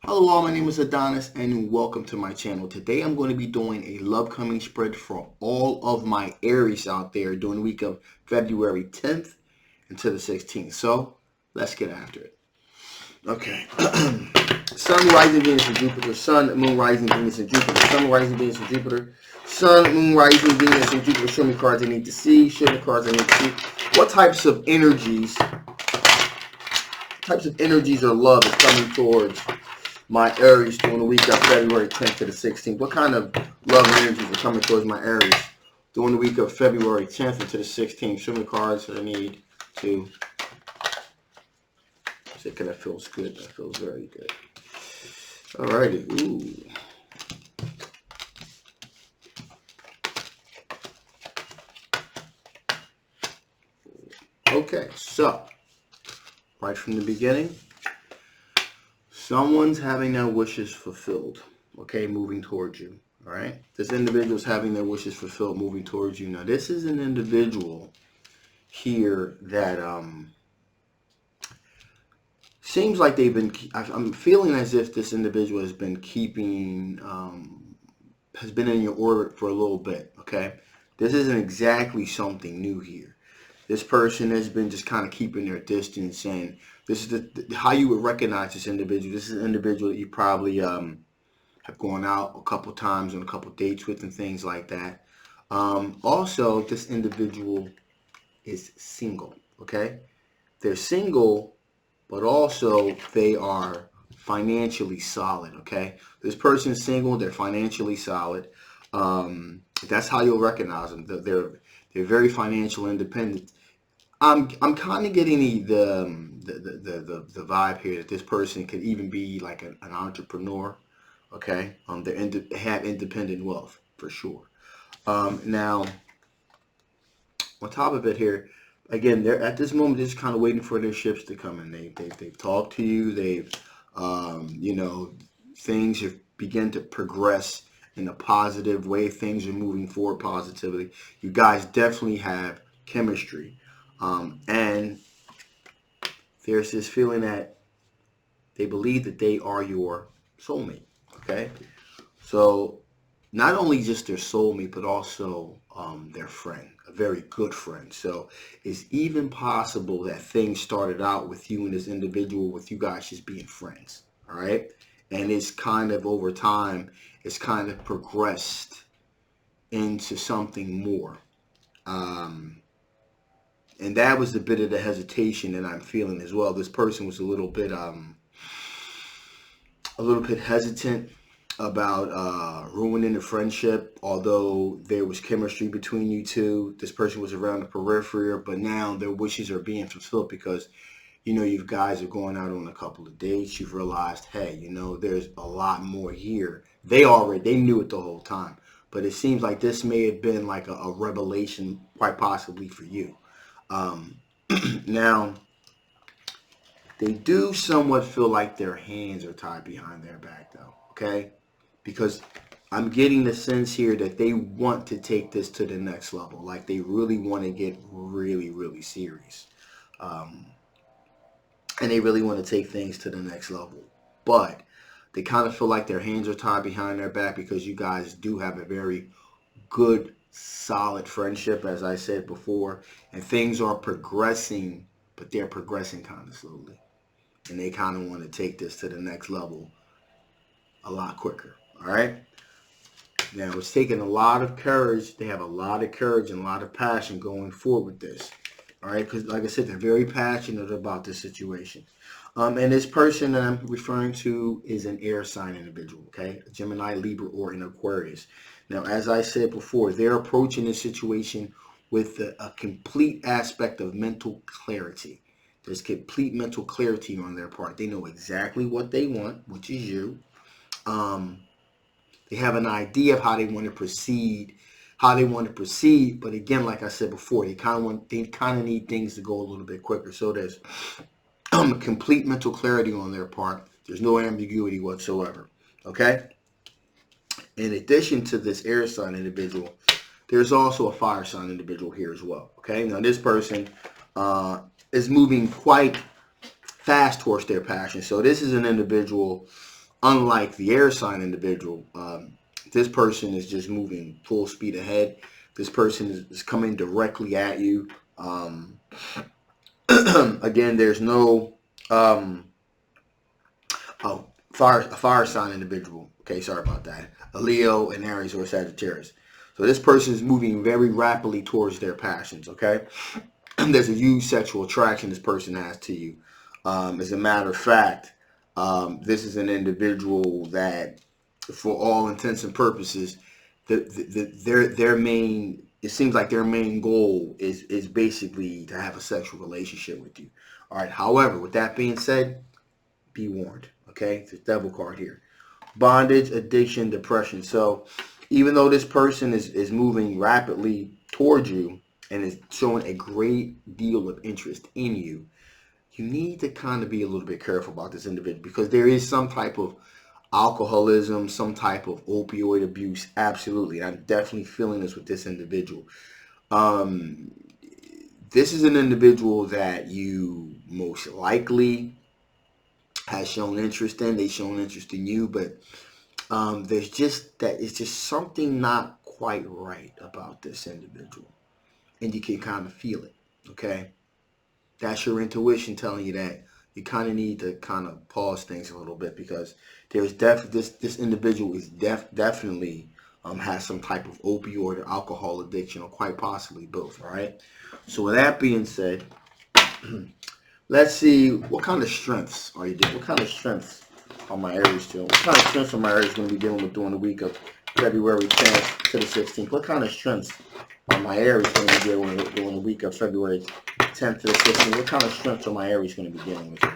Hello all, my name is Adonis and welcome to my channel. Today I'm going to be doing a love coming spread for all of my Aries out there during the week of February 10th until the 16th. So let's get after it. Okay. Sun, rising, Venus, and Jupiter. Sun, Moon, rising, Venus, and Jupiter. Sun, rising, Venus, and Jupiter. Sun, Moon, rising, Venus, and Jupiter. Show me cards I need to see. Show me cards I need to see. What types of energies or love is coming towards my Aries during the week of February 10th to the 16th? What kind of love and energies are coming towards my Aries during the week of February 10th to the 16th? Show me cards that I need to. That feels good. That feels very good. Alrighty. Ooh. Okay, so right from the beginning, someone's having their wishes fulfilled, okay, moving towards you, all right? This individual's having their wishes fulfilled, moving towards you. Now, this is an individual here that seems like they've been, I'm feeling as if this individual has been keeping, has been in your orbit for a little bit, okay? This isn't exactly something new here. This person has been just kind of keeping their distance, and this is how you would recognize this individual. This is an individual that you probably have gone out a couple times on a couple dates with and things like that. Also, this individual is single, okay? They're single, but also they are financially solid, okay? This person's single, they're financially solid. That's how you'll recognize them. They're very financial independent. I'm kind of getting the vibe here that this person could even be like an entrepreneur, okay? They have independent wealth for sure. Now, on top of it here, again, they're at this moment just kind of waiting for their ships to come in. They've talked to you. They've things have begun to progress in a positive way. Things are moving forward positively. You guys definitely have chemistry. And there's this feeling that they believe that they are your soulmate, okay? So not only just their soulmate, but also their friend, a very good friend. So it's even possible that things started out with you and this individual, with you guys just being friends, all right? And it's kind of over time, it's kind of progressed into something more. And that was a bit of the hesitation that I'm feeling as well. This person was a little bit hesitant about ruining the friendship, although there was chemistry between you two. This person was around the periphery, but now their wishes are being fulfilled because, you guys are going out on a couple of dates. You've realized, hey, there's a lot more here. They knew it the whole time, but it seems like this may have been like a revelation, quite possibly for you. Now, they do somewhat feel like their hands are tied behind their back, though, okay? Because I'm getting the sense here that they want to take this to the next level. Like they really want to get really, really serious. And they really want to take things to the next level. But they kind of feel like their hands are tied behind their back because you guys do have a very good, solid friendship, as I said before, and things are progressing, but they're progressing kind of slowly, and they kind of want to take this to the next level a lot quicker. All right, now it's taking a lot of courage. They have a lot of courage and a lot of passion going forward with this. All right, because like I said, they're very passionate about this situation. And this person that I'm referring to is an air sign individual, okay? A Gemini, Libra, or an Aquarius. Now, as I said before, they're approaching this situation with a complete aspect of mental clarity. There's complete mental clarity on their part. They know exactly what they want, which is you. They have an idea of how they want to proceed, but again, like I said before, they kind of need things to go a little bit quicker. So there's complete mental clarity on their part. There's no ambiguity whatsoever. Okay? In addition to this air sign individual, there's also a fire sign individual here as well. Okay? Now this person is moving quite fast towards their passion. So this is an individual unlike the air sign individual, this person is just moving full speed ahead. This person is coming directly at you. Again, there's no oh, a fire sign individual. Okay, sorry about that. A Leo, an Aries, or a Sagittarius. So this person is moving very rapidly towards their passions. Okay, there's a huge sexual attraction this person has to you. As a matter of fact, this is an individual that, for all intents and purposes, their main, it seems like their main goal is basically to have a sexual relationship with you. All right. However, with that being said, be warned. Okay, it's a devil card here. Bondage, addiction, depression. So even though this person is moving rapidly towards you and is showing a great deal of interest in you, you need to kind of be a little bit careful about this individual, because there is some type of alcoholism, some type of opioid abuse. Absolutely. I'm definitely feeling this with this individual. Um, this is an individual that you most likely has shown interest in. They've shown interest in you, but there's just that it's just something not quite right about this individual, and you can kind of feel it. Okay, that's your intuition telling you that you kind of need to kind of pause things a little bit, because there's this individual is definitely has some type of opioid or alcohol addiction, or quite possibly both. All right. So with that being said, let's see what kind of strengths are you doing. What kind of strengths on my Aries still? What kind of strengths are my Aries going to be dealing with during the week of February 10th to the 16th? What kind of strengths are my Aries going to be dealing with during the week of February 10th to the 16th? What kind of strengths are my Aries going to be dealing with here?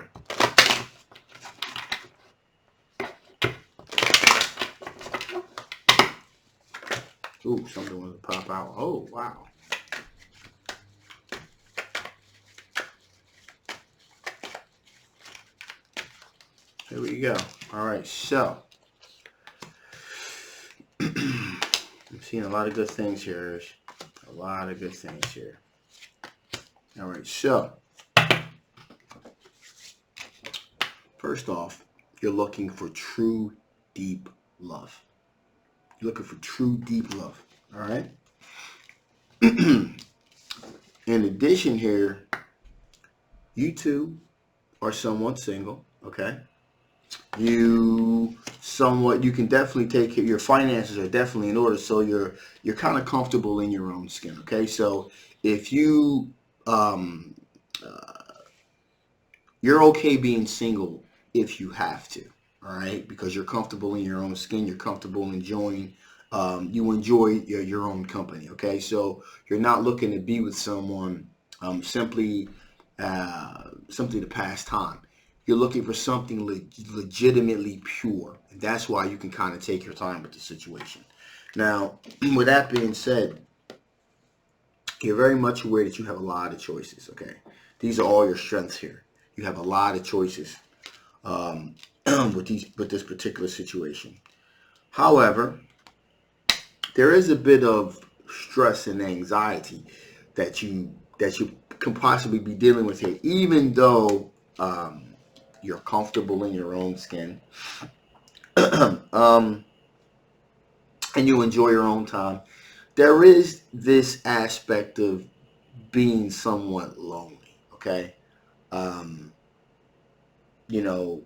Ooh, something wants to pop out. Oh, wow. Here we go. All right, so I'm seeing a lot of good things here. A lot of good things here. All right, so first off, you're looking for true, deep love. You're looking for true, deep love. All right. In addition here, you two are somewhat single. Okay. You can definitely take care. Your finances are definitely in order, so you're kind of comfortable in your own skin. Okay. So if um, uh, you're okay being single if you have to, all right, because you're comfortable in your own skin, you're comfortable enjoying, you enjoy your own company, okay? So you're not looking to be with someone simply to pass time. You're looking for something legitimately pure, and that's why you can kind of take your time with the situation. Now, with that being said, you're very much aware that you have a lot of choices, okay? These are all your strengths here. You have a lot of choices with this particular situation. However, there is a bit of stress and anxiety that you can possibly be dealing with here, even though you're comfortable in your own skin, and you enjoy your own time. There is this aspect of being somewhat lonely. Okay, um, you know,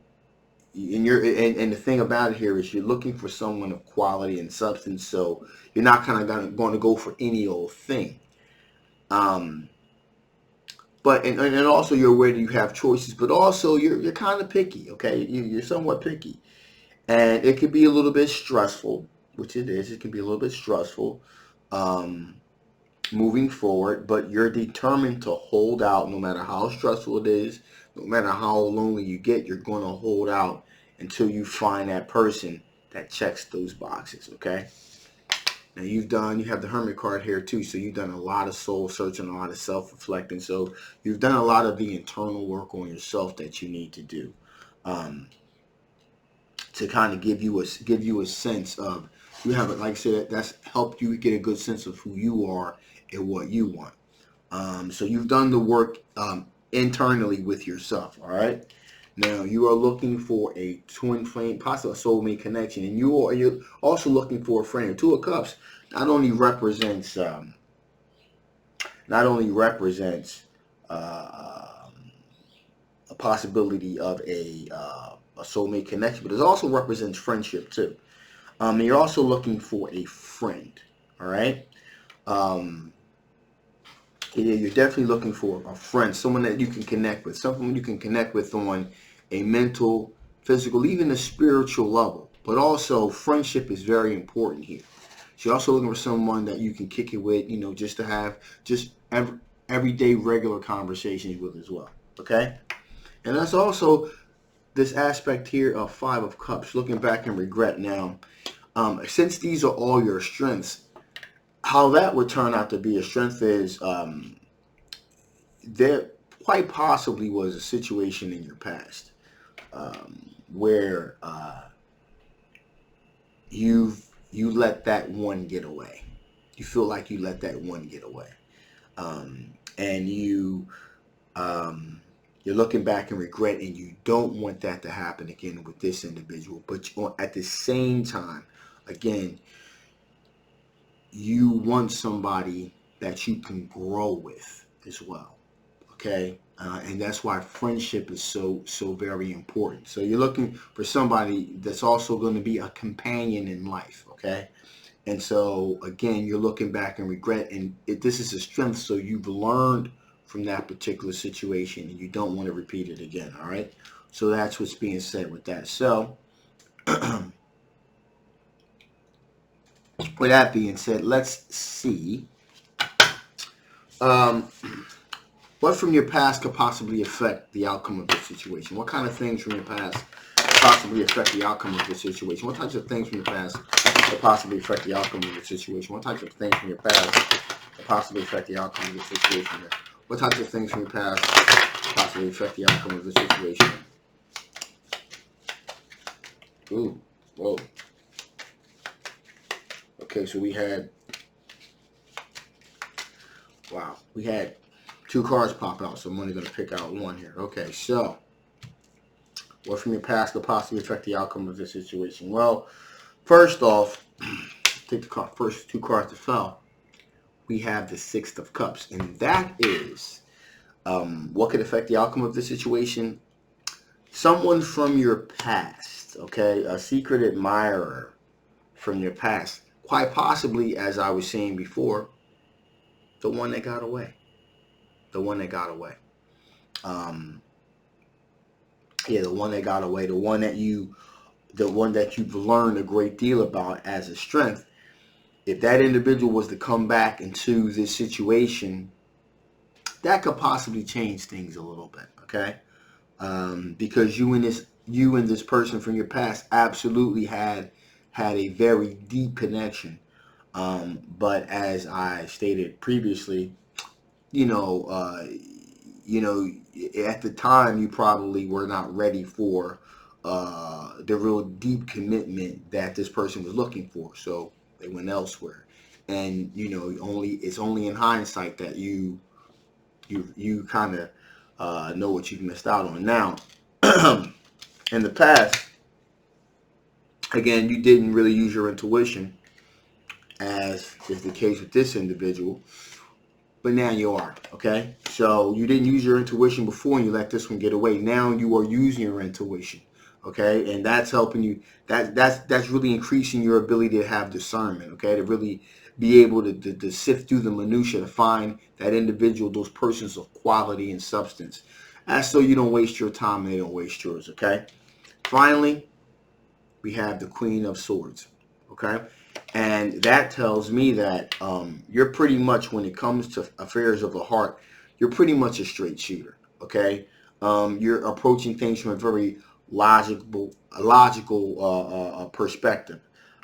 and the thing about it here is you're looking for someone of quality and substance, so you're not kind of going to go for any old thing. Um, but and also you're aware that you have choices, but also you're kind of picky. Okay, you're somewhat picky, and it could be a little bit stressful, which it is. It can be a little bit stressful um, moving forward, but you're determined to hold out no matter how stressful it is, no matter how lonely you get. You're going to hold out until you find that person that checks those boxes. Okay. Now you have the Hermit card here too, so you've done a lot of soul searching, a lot of self-reflecting. So you've done a lot of the internal work on yourself that you need to do. Um, to kind of give you a sense of, you have it, like I said, that's helped you get a good sense of who you are and what you want. So you've done the work internally with yourself. All right. Now, you are looking for a twin flame, possibly a soulmate connection, and you're also looking for a friend. Two of Cups not only represents uh, a possibility of a soulmate connection, but it also represents friendship too. And you're also looking for a friend. All right. Um, yeah, you're definitely looking for a friend, someone that you can connect with, someone you can connect with on a mental, physical, even a spiritual level. But also, friendship is very important here. So you're also looking for someone that you can kick it with, just to have just everyday regular conversations with as well. Okay? And that's also this aspect here of Five of Cups, looking back and regret now. Since these are all your strengths, how that would turn out to be a strength is there quite possibly was a situation in your past where you let that one get away. You feel like you let that one get away, and you're looking back and regret, and you don't want that to happen again with this individual. But at the same time, again, you want somebody that you can grow with as well. Okay, and that's why friendship is so very important. So you're looking for somebody that's also going to be a companion in life. Okay, and so again, you're looking back and regret, and this is a strength. So you've learned from that particular situation, and you don't want to repeat it again. All right, so that's what's being said with that. So with that being said, let's see. Um, What from your past could possibly affect the outcome of this situation? What kind of things from your past could possibly affect the outcome of this situation? What types of things from your past could possibly affect the outcome of the situation? What types of things from your past could possibly affect the outcome of the situation? What types of things from your past could possibly affect the outcome of the situation? Ooh, whoa. Okay, so we had two cards pop out, so I'm only going to pick out one here. Okay, so what from your past could possibly affect the outcome of this situation? Well, first off, take the first two cards that fell. We have the Six of Cups, and that is what could affect the outcome of this situation? Someone from your past, okay? A secret admirer from your past. Quite possibly, as I was saying before, the one that got away. The one that got away. The one that got away. The one that you've learned a great deal about as a strength. If that individual was to come back into this situation, that could possibly change things a little bit, okay? Because you and this person from your past absolutely had a very deep connection. But as I stated previously, at the time you probably were not ready for the real deep commitment that this person was looking for. So they went elsewhere, and it's only in hindsight that you kind of know what you've missed out on. Now, in the past, again, you didn't really use your intuition, as is the case with this individual. But now you are, okay? So you didn't use your intuition before and you let this one get away. Now you are using your intuition, okay? And that's helping you. That's really increasing your ability to have discernment, okay? To really be able to sift through the minutia to find that individual, those persons of quality and substance. That's so you don't waste your time and they don't waste yours, okay? Finally, we have the Queen of Swords, okay? And that tells me that you're pretty much, when it comes to affairs of the heart, you're pretty much a straight shooter, okay? You're approaching things from a very logical perspective.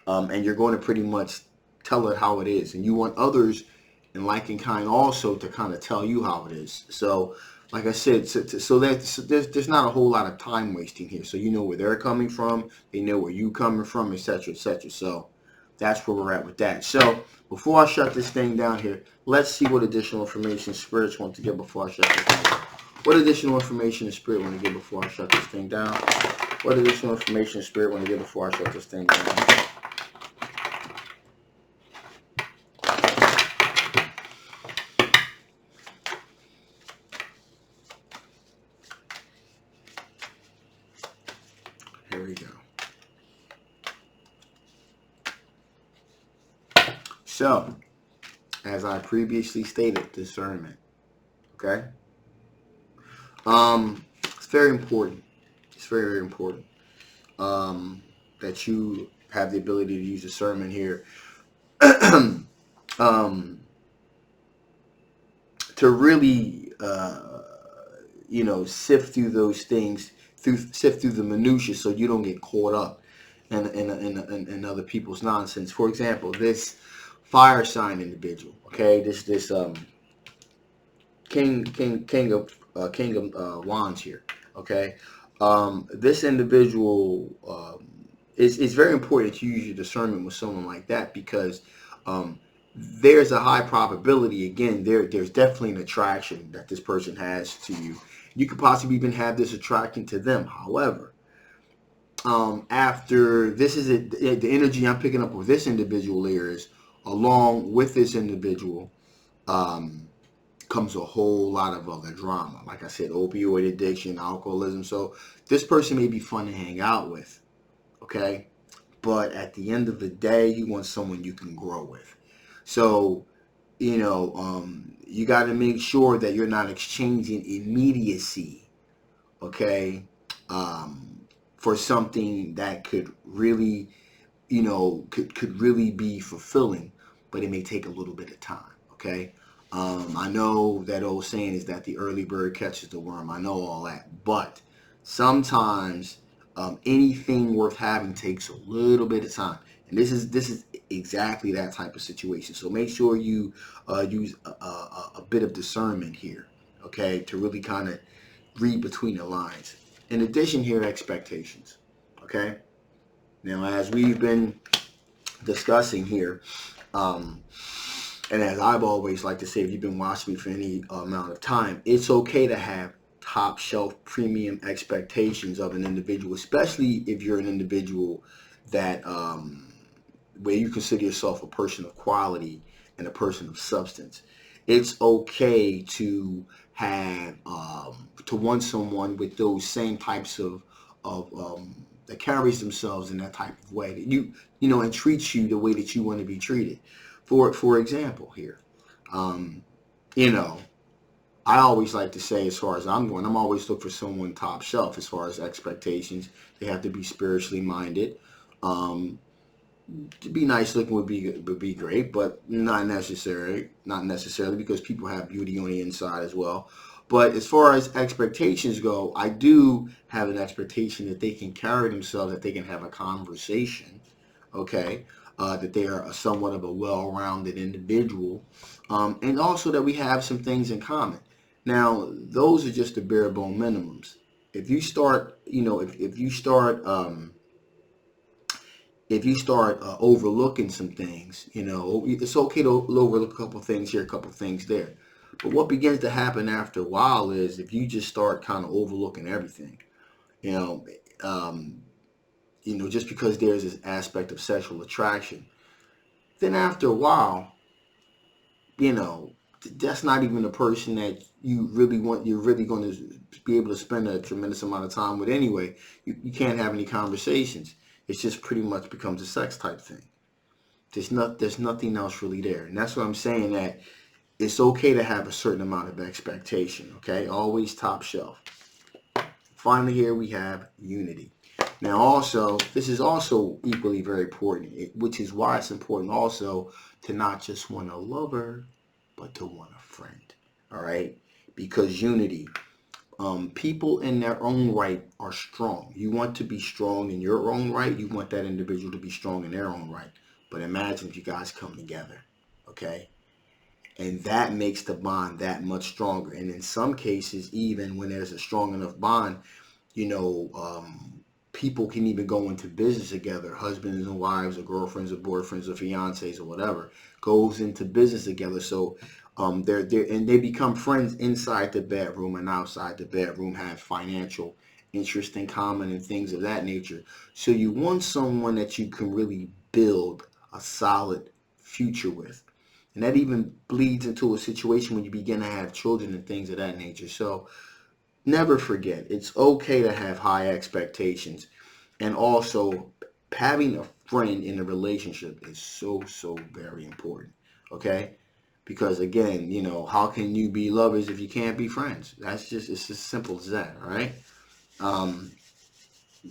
And you're going to pretty much tell it how it is. And you want others in like and kind also to kind of tell you how it is. So, like I said, so there's not a whole lot of time wasting here. So you know where they're coming from, they know where you coming from, etc., etc. So that's where we're at with that. So before I shut this thing down here, let's see what additional information spirits want to give before I shut this down. What additional information is Spirit want to give before I shut this thing down? What additional information is Spirit want to give before I shut this thing down? Here we go. So, as I previously stated, discernment. Okay? It's very important. It's very, very important that you have the ability to use discernment here to really, sift through those things, sift through the minutiae, so you don't get caught up in other people's nonsense. For example, this fire sign individual. Okay, this king of wands here. Okay, this individual is very important to use your discernment with someone like that, because there's a high probability, again, there's definitely an attraction that this person has to you. You could possibly even have this attraction to them. However, after this is the energy I'm picking up with this individual is, along with this individual comes a whole lot of other drama. Like I said, opioid addiction, alcoholism. So this person may be fun to hang out with, okay? But at the end of the day, you want someone you can grow with. So, you got to make sure that you're not exchanging immediacy, okay, for something that could really, could really be fulfilling, but it may take a little bit of time, okay? I know that old saying is that the early bird catches the worm. I know all that, but sometimes anything worth having takes a little bit of time, and this is exactly that type of situation. So make sure you use a bit of discernment here, okay, to really kind of read between the lines. In addition, here, expectations, okay. Now, as we've been discussing here, and as I've always liked to say, if you've been watching me for any amount of time, it's okay to have top shelf premium expectations of an individual, especially if you're an individual that where you consider yourself a person of quality and a person of substance. It's okay to have to want someone with those same types of that carries themselves in that type of way, that and treats you the way that you want to be treated. For example, here, I always like to say, as far as I'm going, I'm always looking for someone top shelf as far as expectations. They have to be spiritually minded. To be nice looking would be great, but not necessarily. Not necessarily, because people have beauty on the inside as well. But as far as expectations go, I do have an expectation that they can carry themselves, that they can have a conversation, okay, that they are somewhat of a well-rounded individual, and also that we have some things in common. Now, those are just the bare bone minimums. If you start, if you start overlooking some things, it's okay to overlook a couple things here, a couple things there. But what begins to happen after a while is, if you just start kind of overlooking everything, you know, um, just because there's this aspect of sexual attraction, then after a while, that's not even a person that you really want. You're really going to be able to spend a tremendous amount of time with anyway. You can't have any conversations. It's just pretty much becomes a sex type thing. There's nothing else really there, and that's what I'm saying, that it's okay to have a certain amount of expectation. Okay, always top shelf. Finally, here we have unity. Now, also, this is also equally very important, which is why it's important also to not just want a lover, but to want a friend. All right, because unity. People in their own right are strong. You want to be strong in your own right. You want that individual to be strong in their own right. But imagine if you guys come together, okay? And that makes the bond that much stronger. And in some cases, even when there's a strong enough bond, you know, people can even go into business together. Husbands and wives, or girlfriends or boyfriends or fiancés or whatever, goes into business together. So And they become friends inside the bedroom and outside the bedroom, have financial interest in common and things of that nature. So you want someone that you can really build a solid future with. And that even bleeds into a situation when you begin to have children and things of that nature. So never forget, it's okay to have high expectations. And also, having a friend in a relationship is so, so very important. Okay? Because again, how can you be lovers if you can't be friends? It's as simple as that, all right? Um,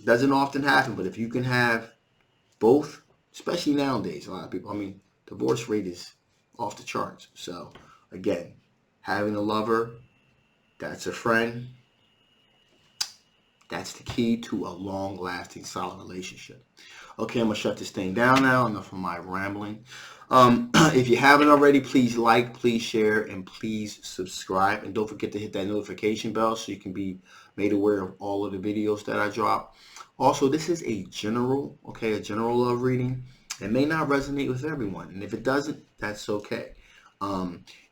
doesn't often happen, but if you can have both, especially nowadays, a lot of people, I mean, divorce rate is off the charts. So again, having a lover, that's a friend, that's the key to a long-lasting, solid relationship. Okay, I'm going to shut this thing down now. Enough of my rambling. If you haven't already, please like, please share, and please subscribe. And don't forget to hit that notification bell so you can be made aware of all of the videos that I drop. Also, this is a general love reading. It may not resonate with everyone. And if it doesn't, that's okay.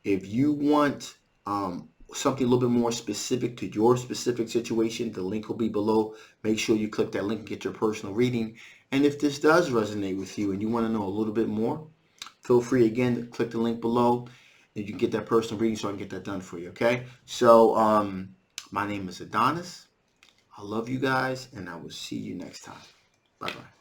If you want something a little bit more specific to your specific situation, the link will be below. Make sure you click that link and get your personal reading. And if this does resonate with you and you want to know a little bit more, feel free again to click the link below and you can get that personal reading so I can get that done for you, okay? So my name is Adonis. I love you guys and I will see you next time. Bye-bye.